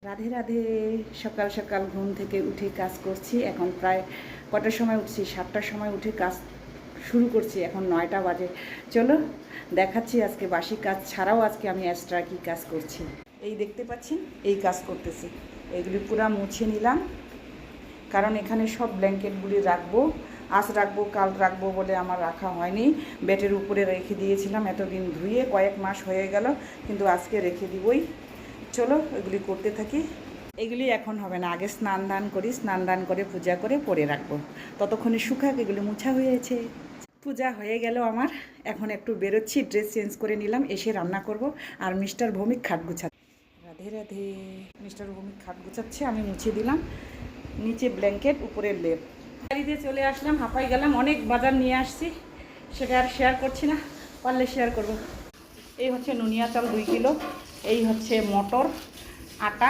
রাধে রাধে। সকাল সকাল ঘুম থেকে উঠে কাজ করছি। এখন প্রায় কটার সময় উঠছি? 7টার সময় উঠে কাজ শুরু করছি। এখন 9টা বাজে। চলো দেখাচ্ছি আজকে বাসি কাজ ছাড়াও আজকে আমি এক্সট্রা কী কাজ করছি। এই দেখতে পাচ্ছেন, এই কাজ করতেছি। এগুলি পুরা মুছে নিলাম, কারণ এখানে সব ব্ল্যাঙ্কেটগুলি রাখবো। আজ রাখবো কাল রাখবো বলে আমার রাখা হয়নি। বেডের উপরে রেখে দিয়েছিলাম, এতদিন ধুয়ে কয়েক মাস হয়ে গেল, কিন্তু আজকে রেখে দিবই। চলো এগুলি করতে থাকি। এগুলি এখন হবে না, আগে স্নান দান করি, স্নান দান করে পূজা করে পরে রাখবো। ততক্ষণে শুকাক, এগুলি মুছা হয়েছে। পূজা হয়ে গেল আমার। এখন একটু বেরোচ্ছি, ড্রেস চেঞ্জ করে নিলাম, এসে রান্না করব। আর মিস্টার ভৌমিক খাট গুছাচ্ছে। রাধে রাধে। মিস্টার ভৌমিক খাট গুছাচ্ছে, আমি মুছে দিলাম। নিচে ব্ল্যাঙ্কেট, উপরে লেপ। বাড়িতে চলে আসলাম, হাঁপাই গেলাম, অনেক বাজার নিয়ে আসছি, সেটা আর শেয়ার করছি না, পারলে শেয়ার করব। এই হচ্ছে নুনিয়া চাল 2 কিলো, এই হচ্ছে মটর, আটা,